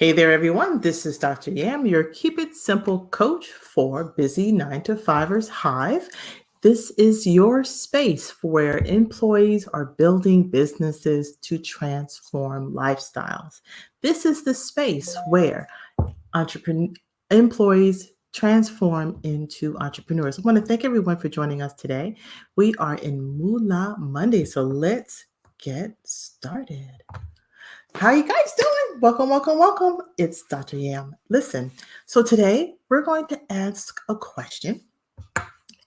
Hey there, everyone. This is Dr. Yam, your Keep It Simple coach for busy 9 to 5ers Hive. This is your space where employees are building businesses to transform lifestyles. This is the space where employees transform into entrepreneurs. I want to thank everyone for joining us today. We are in Moolah Monday, so let's get started. How are you guys doing? Welcome, welcome, welcome. It's Dr. Yam. Listen, so today we're going to ask a question,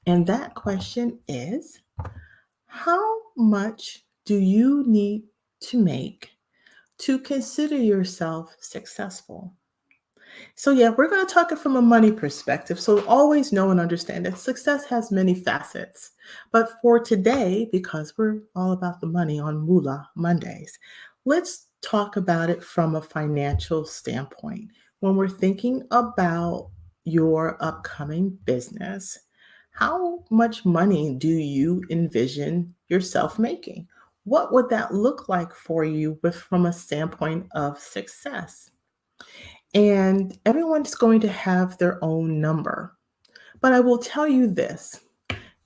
and that question is, how much do you need to make to consider yourself successful? So yeah, we're going to talk it from a money perspective. So always know and understand that success has many facets. But for today, because we're all about the money on Moolah Mondays, let's talk about it from a financial standpoint. When we're thinking about your upcoming business, how much money do you envision yourself making? What would that look like for you from a standpoint of success? And everyone's going to have their own number. But I will tell you this,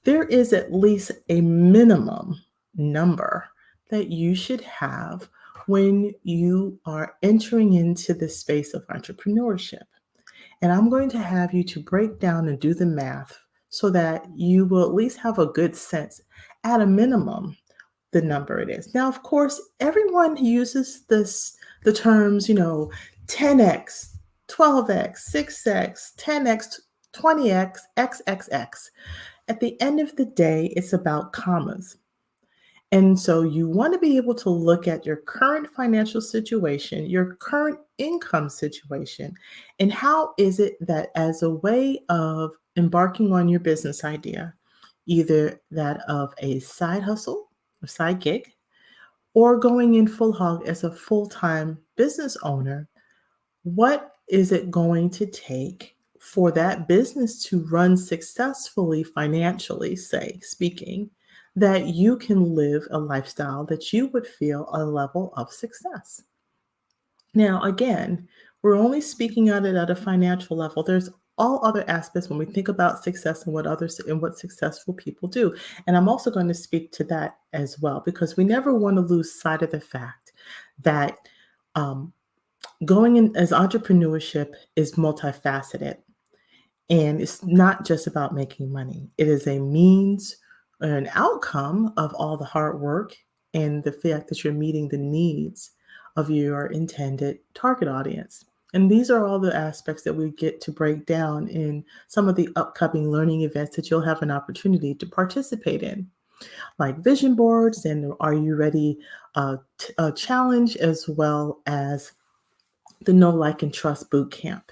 there is at least a minimum number that you should have when you are entering into the space of entrepreneurship. And I'm going to have you to break down and do the math so that you will at least have a good sense, at a minimum, the number it is. Now, of course, everyone uses the terms, 10x, 12x, 6x, 10x, 20x, XXX. At the end of the day, it's about commas. And so you want to be able to look at your current financial situation, your current income situation, and how is it that as a way of embarking on your business idea, either that of a side hustle or side gig, or going in full hog as a full-time business owner, what is it going to take for that business to run successfully financially, say, speaking, that you can live a lifestyle that you would feel a level of success? Now, again, we're only speaking at it at a financial level. There's all other aspects when we think about success and what successful people do. And I'm also going to speak to that as well, because we never want to lose sight of the fact that um, going in as entrepreneurship is multifaceted. And it's not just about making money. It is a means or an outcome of all the hard work and the fact that you're meeting the needs of your intended target audience. And these are all the aspects that we get to break down in some of the upcoming learning events that you'll have an opportunity to participate in, like vision boards and Are You Ready challenge, as well as the Know, Like, and Trust boot camp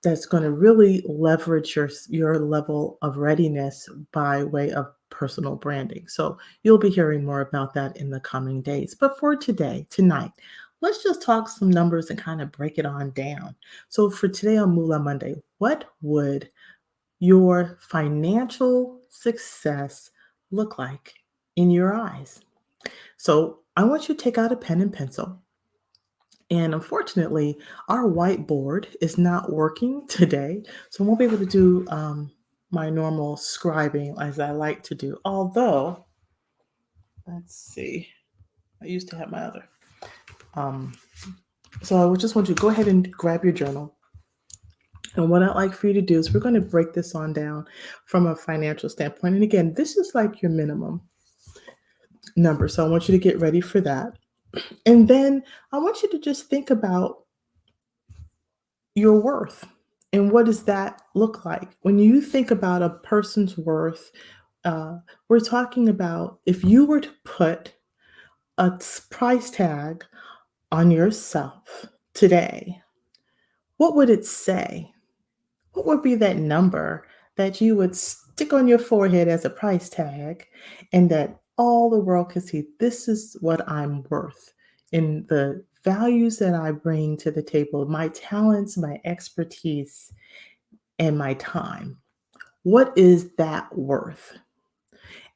that's going to really leverage your level of readiness by way of personal branding. So you'll be hearing more about that in the coming days. But for tonight, let's just talk some numbers and kind of break it on down. So for today on Moolah Monday, what would your financial success look like in your eyes? So I want you to take out a pen and pencil. And unfortunately, our whiteboard is not working today, so I won't be able to do my normal scribing as I like to do. Although, let's see, I used to have my other. Um, so I just want you to go ahead and grab your journal. And what I'd like for you to do is we're going to break this on down from a financial standpoint. And again, this is like your minimum number. So I want you to get ready for that. And then I want you to just think about your worth. And what does that look like? When you think about a person's worth, we're talking about if you were to put a price tag on yourself today, what would it say? What would be that number that you would stick on your forehead as a price tag and that all the world could see this is what I'm worth in the values that I bring to the table, my talents, my expertise, and my time? What is that worth?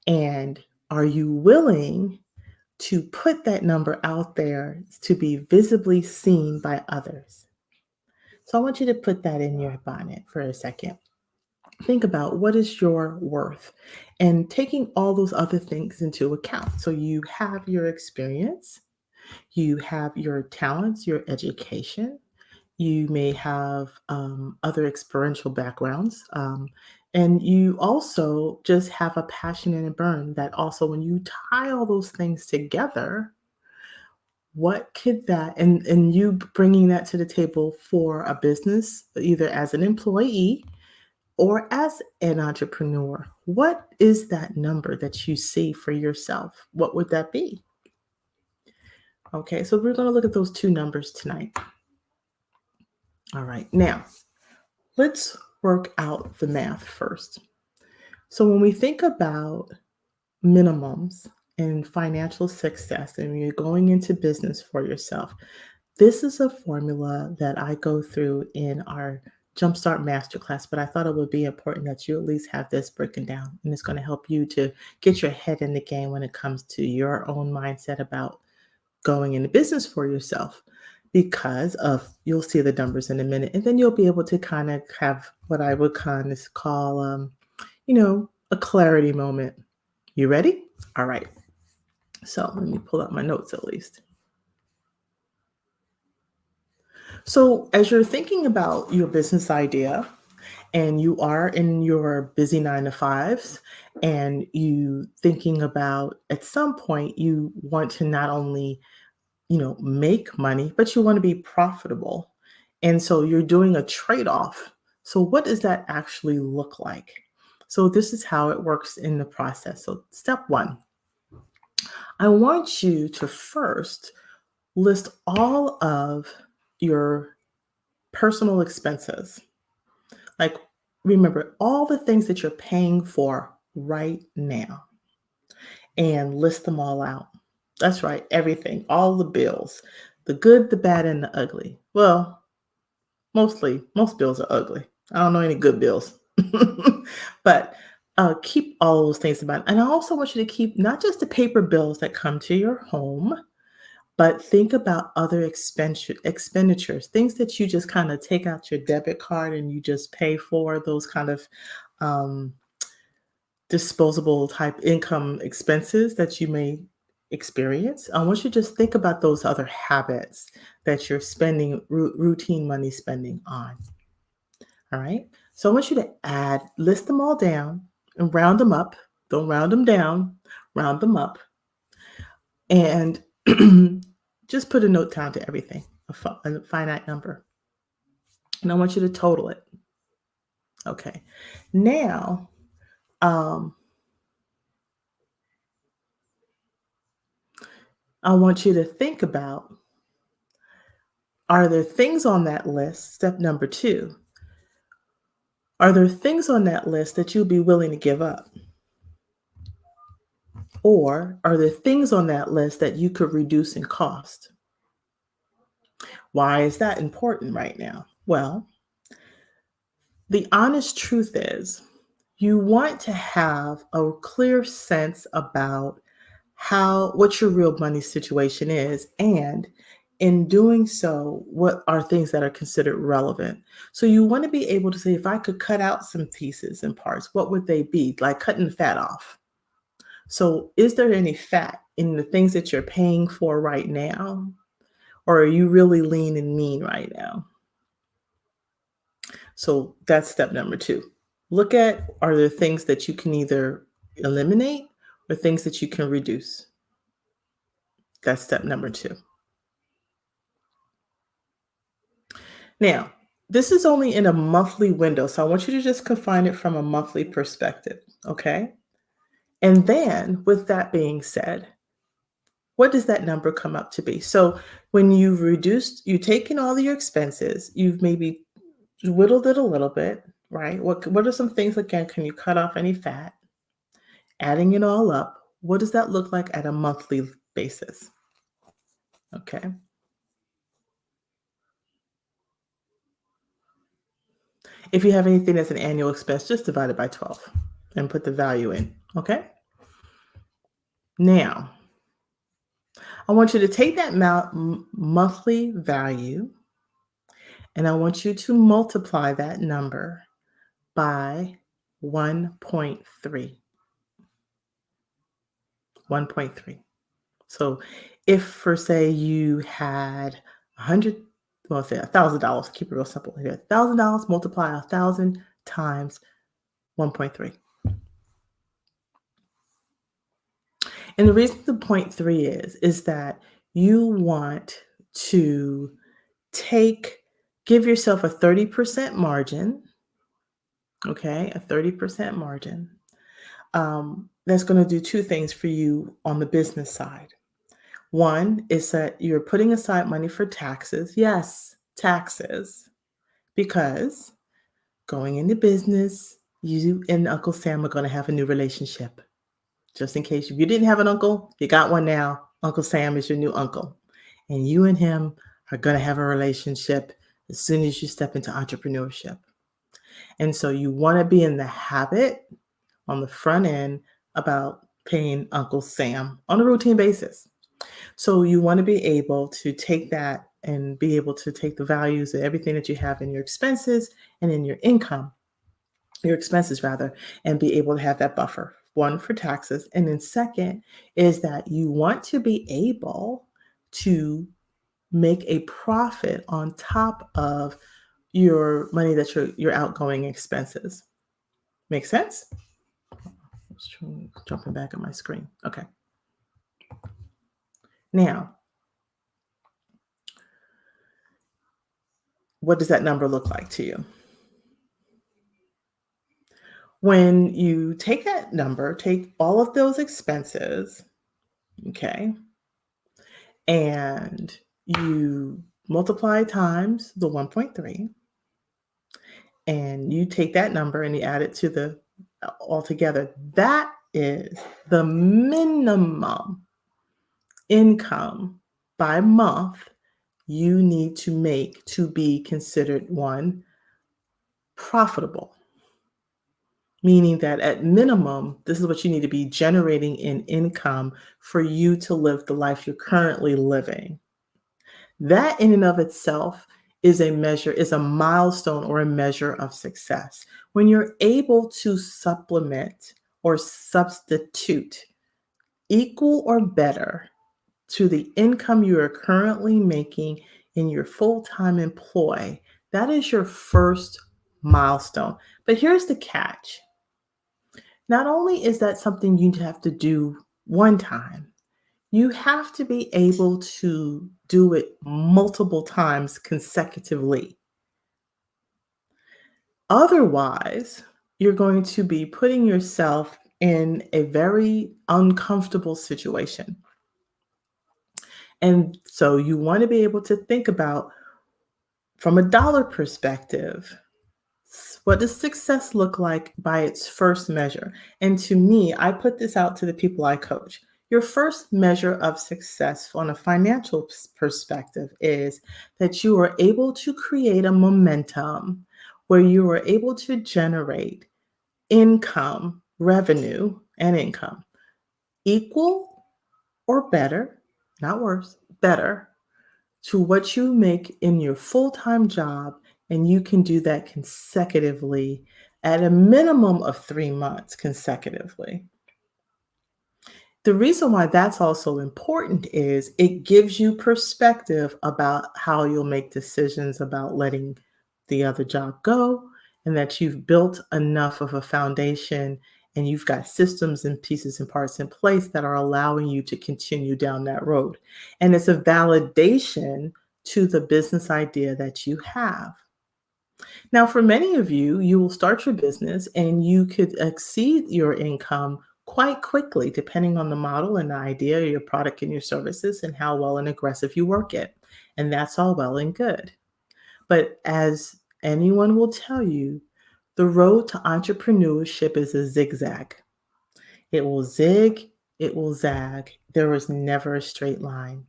And are you willing to put that number out there to be visibly seen by others? So I want you to put that in your bonnet for a second. Think about what is your worth and taking all those other things into account. So you have your experience, you have your talents, your education, you may have other experiential backgrounds. And you also just have a passion and a burn that also, when you tie all those things together, what could that, and you bringing that to the table for a business, either as an employee or as an entrepreneur, what is that number that you see for yourself? What would that be? Okay, so we're going to look at those two numbers tonight. All right, now let's work out the math first. So when we think about minimums and financial success, and you're going into business for yourself, this is a formula that I go through in our Jumpstart Masterclass, but I thought it would be important that you at least have this broken down. And it's going to help you to get your head in the game when it comes to your own mindset about going into business for yourself, because of, you'll see the numbers in a minute, and then you'll be able to kind of have what I would kind of call, a clarity moment. You ready? All right. So let me pull up my notes at least. So, as you're thinking about your business idea and you are in your busy 9 to 5s, and you thinking about at some point you want to not only, make money, but you want to be profitable. And so you're doing a trade-off. So what does that actually look like? So this is how it works in the process. So step 1, I want you to first list all of your personal expenses. Like, remember all the things that you're paying for right now and list them all out. That's right, everything, all the bills, the good, the bad, and the ugly. Well, most bills are ugly. I don't know any good bills. But keep all those things in mind. And I also want you to keep not just the paper bills that come to your home, but think about other expenditures, things that you just kind of take out your debit card and you just pay for, those kind of um, disposable type income expenses that you may experience. I want you to just think about those other habits that you're spending routine money spending on. All right. So I want you to list them all down and round them up. Don't round them down, round them up. And just put a note down to everything, a finite number. And I want you to total it. Okay. Now, I want you to think about, are there things on that list? Step number 2. Are there things on that list that you'll be willing to give up? Or are there things on that list that you could reduce in cost? Why is that important right now? Well, the honest truth is, you want to have a clear sense about what your real money situation is, and in doing so, what are things that are considered relevant. So you want to be able to say, if I could cut out some pieces and parts, what would they be? Like cutting fat off. So is there any fat in the things that you're paying for right now? Or are you really lean and mean right now? So that's step number 2. Look at, are there things that you can either eliminate or things that you can reduce? That's step number 2. Now, this is only in a monthly window, so I want you to just confine it from a monthly perspective, okay? And then, with that being said, what does that number come up to be? So when you've taken all of your expenses, you've maybe whittled it a little bit, right? What are some things, again, can you cut off any fat? Adding it all up, what does that look like at a monthly basis? Okay. If you have anything that's an annual expense, just divide it by 12 and put the value in. Okay. Now, I want you to take that monthly value And I want you to multiply that number by 1.3. 1.3. So if for say you had 100, well, say $1,000, keep it real simple here. $1,000 multiply 1,000 times 1.3. And the reason the point three is that you want to take give yourself a 30% margin, okay? A 30% margin. That's going to do two things for you on the business side. One is that you're putting aside money for taxes. Yes, taxes, because going into business, you and Uncle Sam are going to have a new relationship. Just in case if you didn't have an uncle, you got one now. Uncle Sam is your new uncle. And you and him are going to have a relationship as soon as you step into entrepreneurship. And so you want to be in the habit on the front end about paying Uncle Sam on a routine basis. So you want to be able to take that and be able to take the values of everything that you have in your expenses and in your income, your expenses rather, and be able to have that buffer. One, for taxes. And then second is that you want to be able to make a profit on top of your money that your outgoing expenses. Make sense? Jumping back on my screen. Okay. Now, what does that number look like to you? When you take that number, take all of those expenses, okay, and you multiply times the 1.3, and you take that number and you add it to the altogether. That is the minimum income by month you need to make to be considered one, profitable. Meaning that at minimum, this is what you need to be generating in income for you to live the life you're currently living. That in and of itself is a milestone or a measure of success. When you're able to supplement or substitute equal or better to the income you are currently making in your full-time employ, that is your first milestone. But here's the catch. Not only is that something you have to do one time, you have to be able to do it multiple times consecutively. Otherwise, you're going to be putting yourself in a very uncomfortable situation. And so you want to be able to think about, from a dollar perspective, what does success look like by its first measure? And to me, I put this out to the people I coach. Your first measure of success on a financial perspective is that you are able to create a momentum where you are able to generate income, revenue, and income equal or better, not worse, better, to what you make in your full-time job, and you can do that consecutively at a minimum of 3 months consecutively. The reason why that's also important is it gives you perspective about how you'll make decisions about letting the other job go, and that you've built enough of a foundation and you've got systems and pieces and parts in place that are allowing you to continue down that road. And it's a validation to the business idea that you have. Now, for many of you, you will start your business and you could exceed your income quite quickly, depending on the model and the idea, your product and your services, and how well and aggressive you work it. And that's all well and good. But as anyone will tell you, the road to entrepreneurship is a zigzag. It will zig, it will zag. There is never a straight line.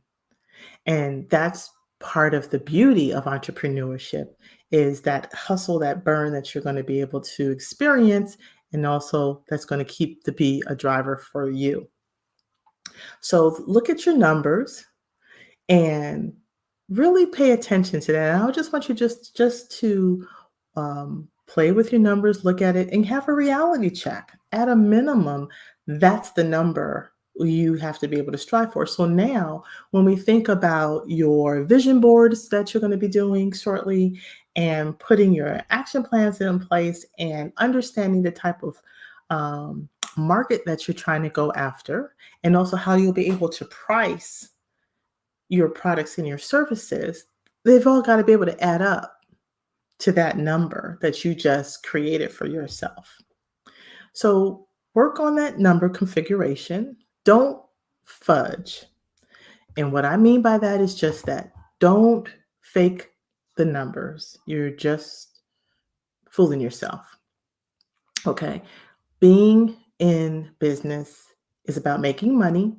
And that's part of the beauty of entrepreneurship, is that hustle, that burn that you're going to be able to experience, and also that's going to keep to be a driver for you. So look at your numbers and really pay attention to that. And I just want you just to play with your numbers, look at it, and have a reality check. At a minimum, that's the number you have to be able to strive for. So now, when we think about your vision boards that you're going to be doing shortly, and putting your action plans in place, and understanding the type of um, market that you're trying to go after, and also how you'll be able to price your products and your services, they've all got to be able to add up to that number that you just created for yourself. So work on that number configuration. Don't fudge. And what I mean by that is just that don't fake the numbers. You're just fooling yourself. Okay. Being in business is about making money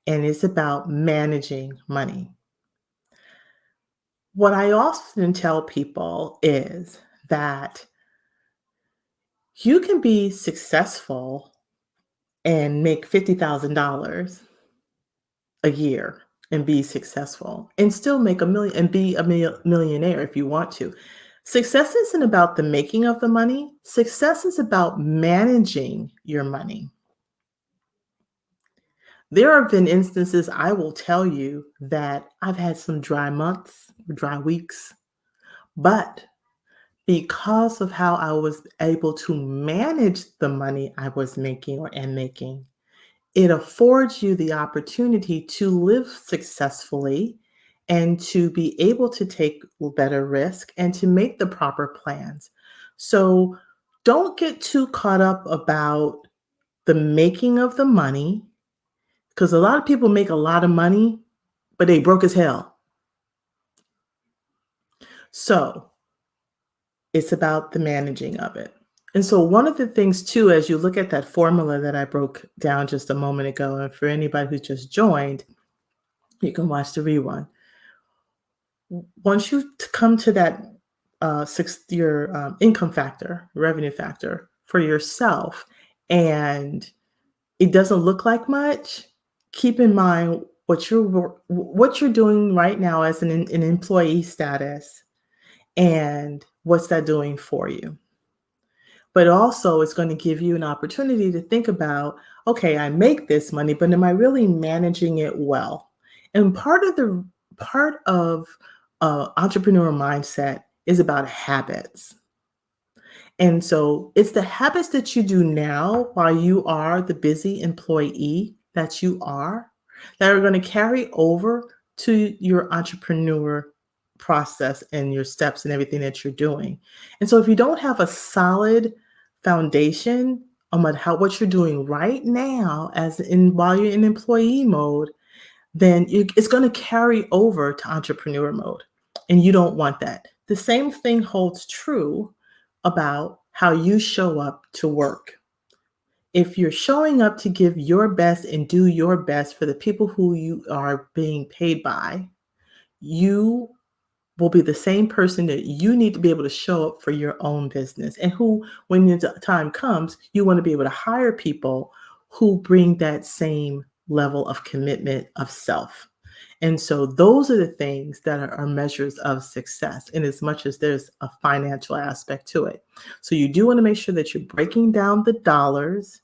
and it's about managing money. What I often tell people is that you can be successful and make $50,000 a year and be successful and still make a million and be a millionaire if you want to. Success isn't about the making of the money. Success is about managing your money. There have been instances I will tell you that I've had some dry months, dry weeks, but because of how I was able to manage the money I was making or am making, it affords you the opportunity to live successfully and to be able to take better risk and to make the proper plans. So don't get too caught up about the making of the money because a lot of people make a lot of money, but they broke as hell. So it's about the managing of it. And so one of the things too, as you look at that formula that I broke down just a moment ago, and for anybody who just joined, you can watch the rerun. Once you come to that your income factor, revenue factor for yourself, and it doesn't look like much, keep in mind what you're doing right now as an employee status, and what's that doing for you. But also, it's going to give you an opportunity to think about, okay, I make this money, but am I really managing it well? And part of entrepreneur mindset is about habits. And so it's the habits that you do now while you are the busy employee that you are that are going to carry over to your entrepreneur process and your steps and everything that you're doing. And so if you don't have a solid foundation on what you're doing right now while you're in employee mode, then it's going to carry over to entrepreneur mode. And you don't want that. The same thing holds true about how you show up to work. If you're showing up to give your best and do your best for the people who you are being paid by, you will be the same person that you need to be able to show up for your own business. And who, when the time comes, you want to be able to hire people who bring that same level of commitment of self. And so those are the things that are measures of success, in as much as there's a financial aspect to it. So you do want to make sure that you're breaking down the dollars,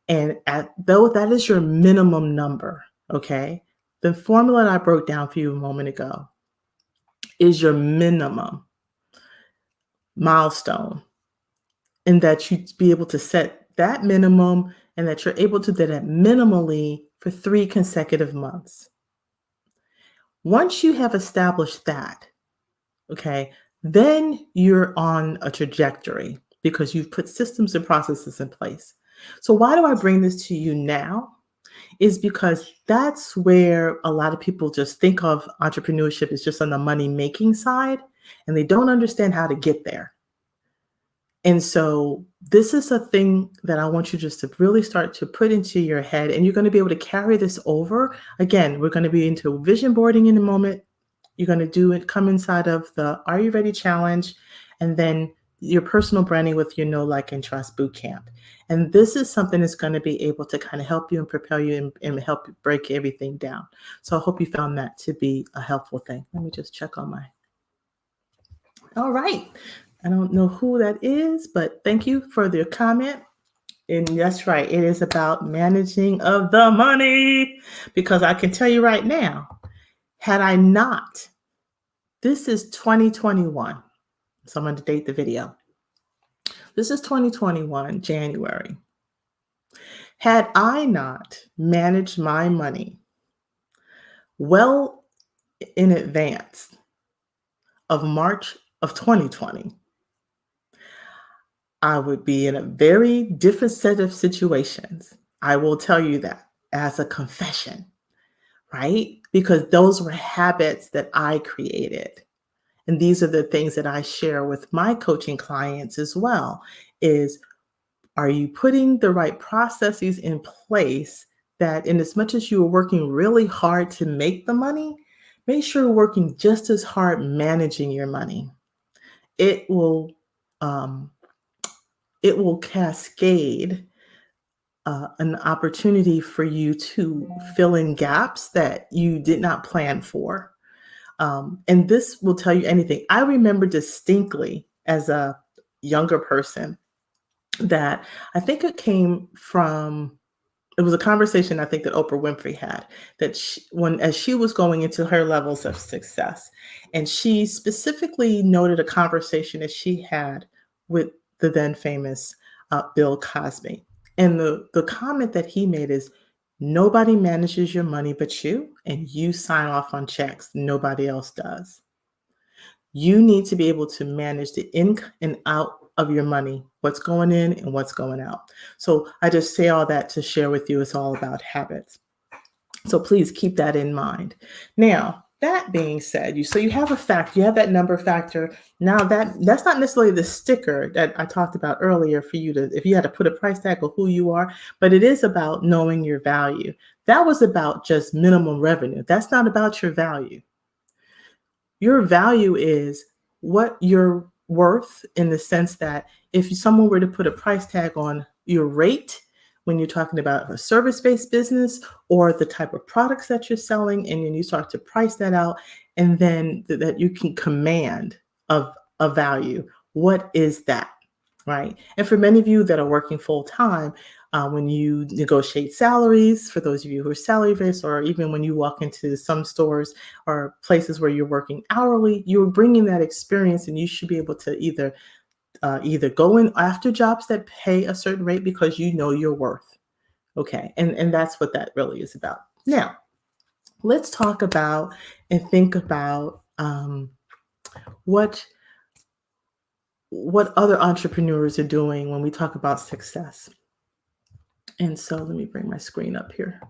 and though that is your minimum number, okay? The formula that I broke down for you a moment ago is your minimum milestone, and that you be able to set that minimum and that you're able to do that minimally for 3 consecutive months. Once you have established that, okay, then you're on a trajectory because you've put systems and processes in place. So why do I bring this to you now? Is because that's where a lot of people just think of entrepreneurship as just on the money making side, and they don't understand how to get there. And so this is a thing that I want you just to really start to put into your head, and you're going to be able to carry this over. Again, we're going to be into vision boarding in a moment. You're going to come inside of the Are You Ready challenge, and then your personal branding with your Know, Like, and Trust Bootcamp. And this is something that's going to be able to kind of help you and propel you and help you break everything down. So I hope you found that to be a helpful thing. Let me just check on my. All right. I don't know who that is, but thank you for your comment. And that's right. It is about managing of the money, because I can tell you right now, had I not, this is 2021. So I'm going to date the video. This is 2021, January. Had I not managed my money well in advance of March of 2020, I would be in a very different set of situations. I will tell you that as a confession, right? Because those were habits that I created. And these are the things that I share with my coaching clients as well, is are you putting the right processes in place that, in as much as you are working really hard to make the money, make sure you're working just as hard managing your money. It will um, it will cascade an opportunity for you to fill in gaps that you did not plan for. And this will tell you anything. I remember distinctly as a younger person that I think it came from, it was a conversation I think that Oprah Winfrey had, that as she was going into her levels of success, and she specifically noted a conversation that she had with the then famous Bill Cosby. And the comment that he made is, nobody manages your money but you, and you sign off on checks. Nobody else does. You need to be able to manage the in and out of your money, what's going in and what's going out. So I just say all that to share with you. It's all about habits. So please keep that in mind. Now, that being said, you have a fact, you have that number factor. Now that's not necessarily the sticker that I talked about earlier for you to, if you had to put a price tag of who you are, but it is about knowing your value. That was about just minimum revenue. That's not about your value. Your value is what you're worth, in the sense that if someone were to put a price tag on your rate, when you're talking about a service-based business or the type of products that you're selling, and then you start to price that out, and then that you can command of a value, what is that, right? And for many of you that are working full-time, when you negotiate salaries, for those of you who are salary-based, or even when you walk into some stores or places where you're working hourly, you're bringing that experience, and you should be able to either go in after jobs that pay a certain rate because you know your worth. Okay, and that's what that really is about. Now, let's talk about and think about what other entrepreneurs are doing when we talk about success. And so let me bring my screen up here.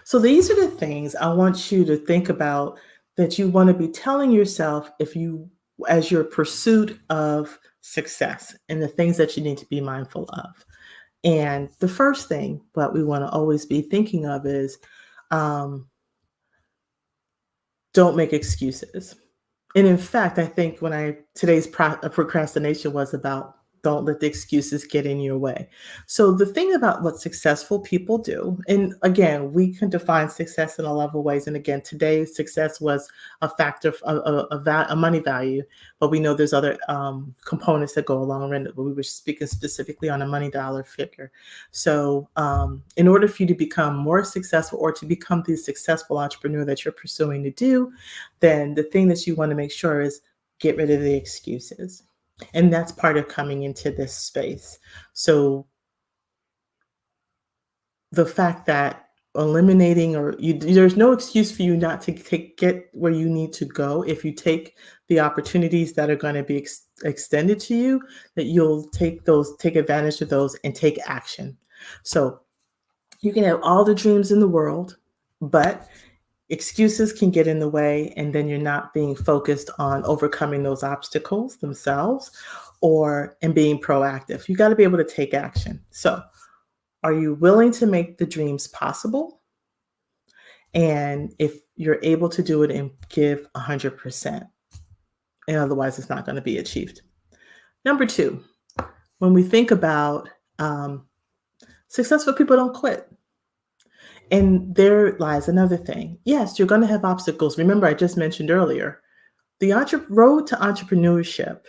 So these are the things I want you to think about, that you want to be telling yourself as your pursuit of success, and the things that you need to be mindful of. And the first thing that we want to always be thinking of is, don't make excuses. And in fact, I think today's procrastination was about, don't let the excuses get in your way. So the thing about what successful people do, and again, we can define success in a lot of ways. And again, today's success was a factor of a money value, but we know there's other components that go along with it. But we were speaking specifically on a money dollar figure. So in order for you to become more successful, or to become the successful entrepreneur that you're pursuing to do, then the thing that you want to make sure is get rid of the excuses. And that's part of coming into this space. So the fact that eliminating, there's no excuse for you not to get where you need to go. If you take the opportunities that are going to be extended to you, that you'll take advantage of those and take action. So you can have all the dreams in the world, but excuses can get in the way, and then you're not being focused on overcoming those obstacles themselves, and being proactive. You got to be able to take action. So, are you willing to make the dreams possible? And if you're able to do it and give 100%, and otherwise it's not going to be achieved. Number two, when we think about successful people don't quit. And there lies another thing. Yes, you're going to have obstacles. Remember, I just mentioned earlier, the road to entrepreneurship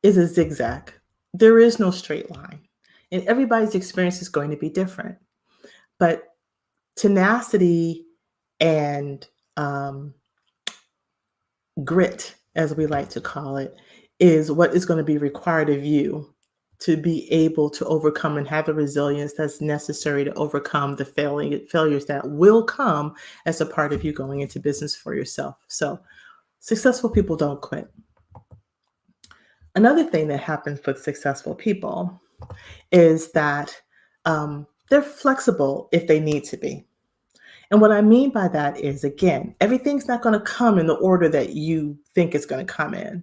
is a zigzag. There is no straight line. And everybody's experience is going to be different. But tenacity and grit, as we like to call it, is what is going to be required of you to be able to overcome and have the resilience that's necessary to overcome the failures that will come as a part of you going into business for yourself. So successful people don't quit. Another thing that happens with successful people is that they're flexible if they need to be. And what I mean by that is, again, everything's not going to come in the order that you think it's going to come in.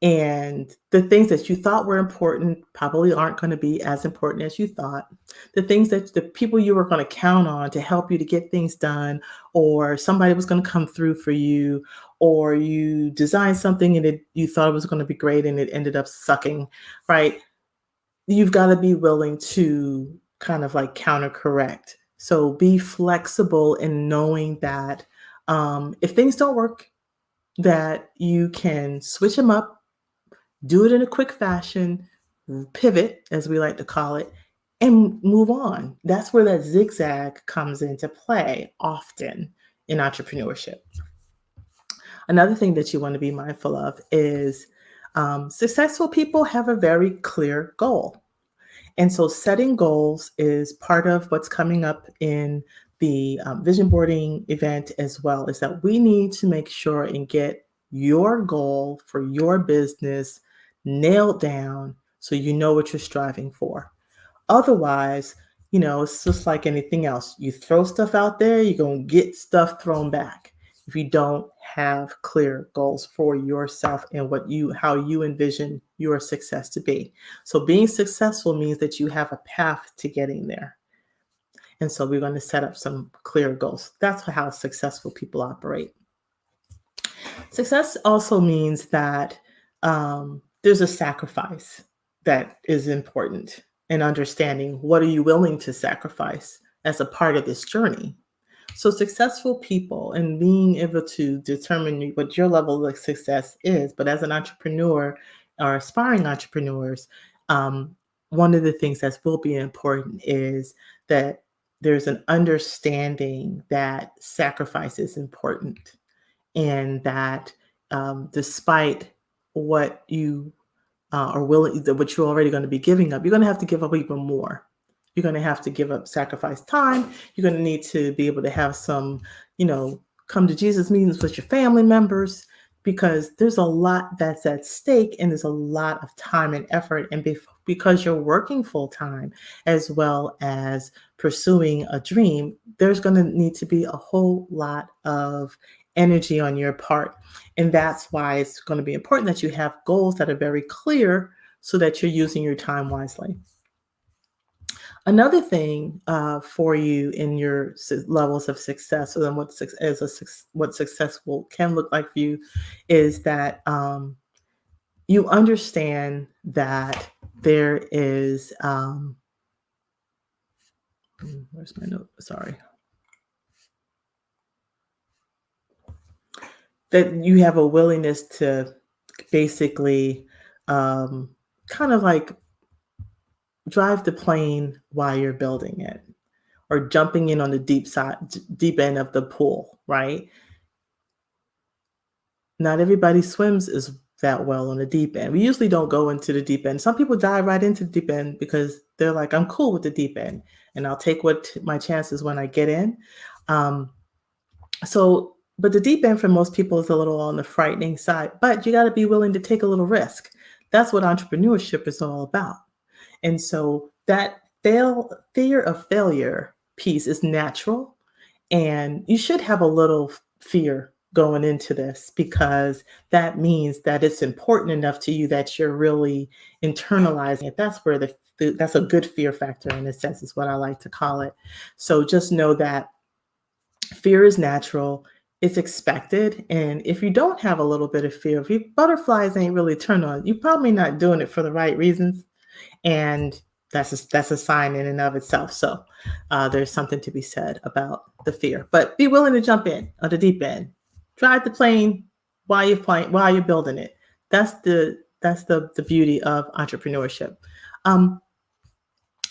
And the things that you thought were important probably aren't going to be as important as you thought. The things that the people you were going to count on to help you to get things done, or somebody was going to come through for you, or you designed something and you thought it was going to be great and it ended up sucking, right? You've got to be willing to kind of like counter correct. So be flexible in knowing that if things don't work, that you can switch them up, do it in a quick fashion, pivot, as we like to call it, and move on. That's where that zigzag comes into play often in entrepreneurship. Another thing that you want to be mindful of is successful people have a very clear goal. And so setting goals is part of what's coming up in the vision boarding event as well, is that we need to make sure and get your goal for your business nailed down so you know what you're striving for. Otherwise, it's just like anything else. You throw stuff out there, you're going to get stuff thrown back if you don't have clear goals for yourself and how you envision your success to be. So being successful means that you have a path to getting there. And so we're going to set up some clear goals. That's how successful people operate. Success also means that there's a sacrifice that is important, and understanding what are you willing to sacrifice as a part of this journey. So successful people, and being able to determine what your level of success is, but as an entrepreneur or aspiring entrepreneurs, one of the things that will be important is that there's an understanding that sacrifice is important, and that despite what you are willing, what you're already going to be giving up, you're going to have to give up even more. You're going to have to sacrifice time. You're going to need to be able to have some, come to Jesus meetings with your family members, because there's a lot that's at stake, and there's a lot of time and effort. And because you're working full time as well as pursuing a dream, there's going to need to be a whole lot of energy on your part. And that's why it's going to be important that you have goals that are very clear so that you're using your time wisely. Another thing for you in your levels of success, or what successful can look like for you, is that you understand that there is, where's my note? Sorry. That you have a willingness to basically kind of like drive the plane while you're building it, or jumping in on the deep end of the pool, right? Not everybody swims as that well on the deep end. We usually don't go into the deep end. Some people dive right into the deep end because they're like, I'm cool with the deep end, and I'll take my chances when I get in. But the deep end for most people is a little on the frightening side, but you got to be willing to take a little risk. That's what entrepreneurship is all about. And so that fear of failure piece is natural, and you should have a little fear going into this, because that means that it's important enough to you that you're really internalizing it. That's where that's a good fear factor, in a sense, is what I like to call it. So just know that fear is natural. it's expected. And if you don't have a little bit of fear, if your butterflies ain't really turned on, you're probably not doing it for the right reasons. And that's a sign in and of itself. So there's something to be said about the fear, but be willing to jump in on the deep end. Drive the plane while you're building it. That's the beauty of entrepreneurship. Um,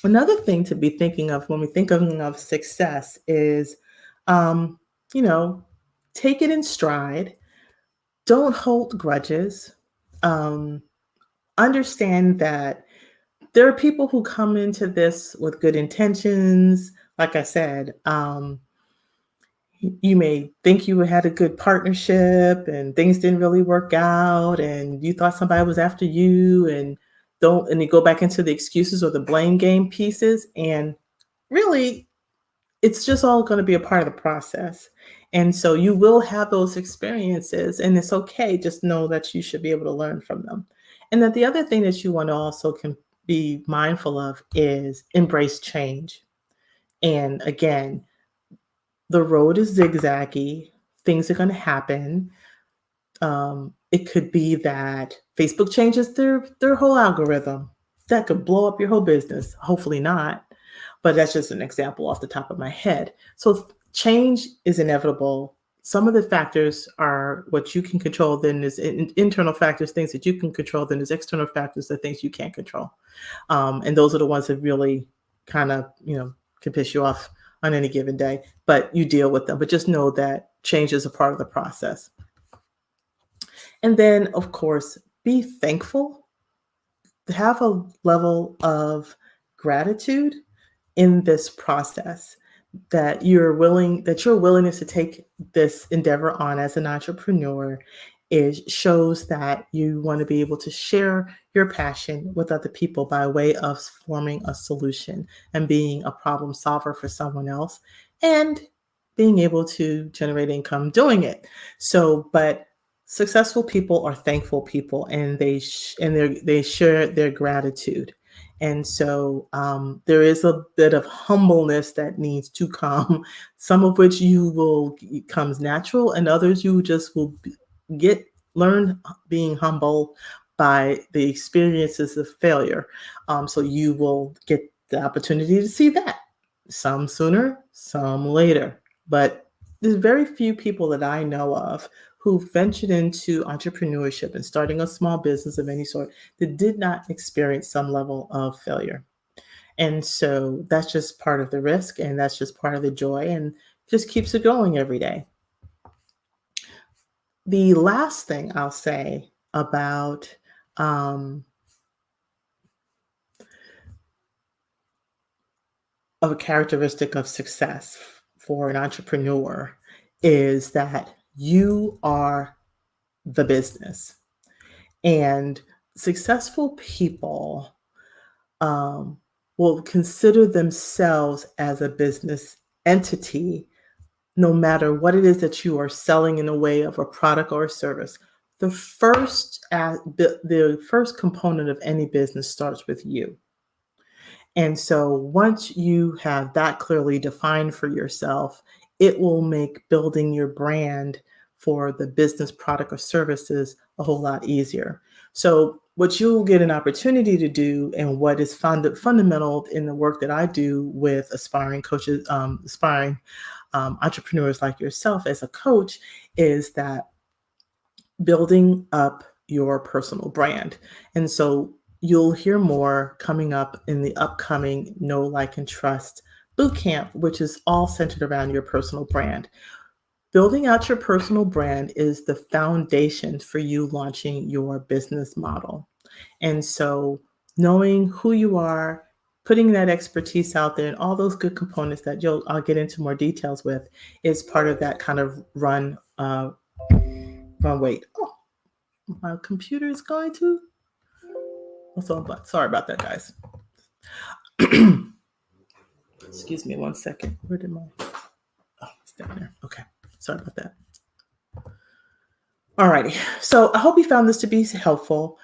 Another thing to be thinking of when we think of success is, um, you know, take it in stride. Don't hold grudges. Um, Understand that there are people who come into this with good intentions. Like I said, you may think you had a good partnership and things didn't really work out, and you thought somebody was after you, and you go back into the excuses or the blame game pieces. And really, it's just all going to be a part of the process. And so you will have those experiences, and it's okay. Just know that you should be able to learn from them. And that the other thing that you want to also can be mindful of is embrace change. And again, the road is zigzaggy, things are going to happen. It could be that Facebook changes their whole algorithm. That could blow up your whole business. Hopefully not, but that's just an example off the top of my head. So change is inevitable. Some of the factors are what you can control, then there's internal factors, things that you can control, then there's external factors, the things you can't control. And those are the ones that really kind of, can piss you off on any given day, but you deal with them. But just know that change is a part of the process. And then, of course, be thankful, have a level of gratitude in this process, that your willingness to take this endeavor on as an entrepreneur shows that you want to be able to share your passion with other people by way of forming a solution and being a problem solver for someone else, and being able to generate income doing it. But successful people are thankful people, and they share their gratitude. And so there is a bit of humbleness that needs to come, some of which comes natural, and others you just will learn being humble by the experiences of failure. So you will get the opportunity to see that, some sooner, some later. But there's very few people that I know of who ventured into entrepreneurship and starting a small business of any sort that did not experience some level of failure. And so that's just part of the risk, and that's just part of the joy, and just keeps it going every day. The last thing I'll say about of a characteristic of success for an entrepreneur is that you are the business. And successful people will consider themselves as a business entity, no matter what it is that you are selling in a way of a product or a service. The first component of any business starts with you. And so once you have that clearly defined for yourself, it will make building your brand for the business, product, or services a whole lot easier. So what you'll get an opportunity to do, and what is fundamental in the work that I do with aspiring coaches, aspiring entrepreneurs like yourself as a coach, is that building up your personal brand. And so you'll hear more coming up in the upcoming Know, Like, and Trust bootcamp, which is all centered around your personal brand. Building out your personal brand is the foundation for you launching your business model. And so knowing who you are, putting that expertise out there, and all those good components that I'll get into more details with, is part of that kind of wait. Oh, my computer is going to. Sorry about that, guys. Excuse me 1 second. Where did my... Oh, it's down there. Okay. Sorry about that. All righty. So I hope you found this to be helpful.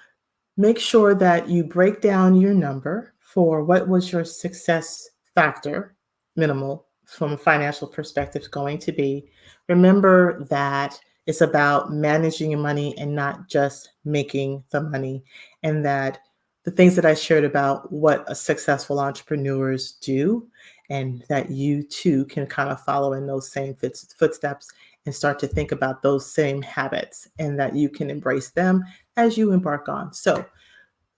Make sure that you break down your number for what was your success factor, minimal from a financial perspective is going to be, remember that it's about managing your money and not just making the money. And that the things that I shared about what a successful entrepreneurs do, and that you too can kind of follow in those same footsteps and start to think about those same habits, and that you can embrace them as you embark on. So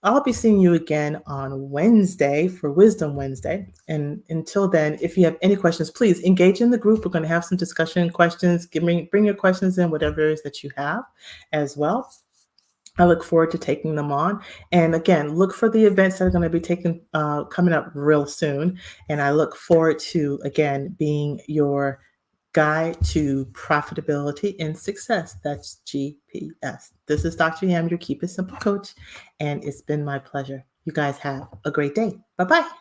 I'll be seeing you again on Wednesday for Wisdom Wednesday. And until then, if you have any questions, please engage in the group. We're going to have some discussion questions. Bring your questions in, whatever it is that you have as well. I look forward to taking them on. And again, look for the events that are going to be coming up real soon. And I look forward to, again, being your guide to profitability and success. That's GPS. This is Dr. Yam, your Keep It Simple coach, and it's been my pleasure. You guys have a great day. Bye-bye.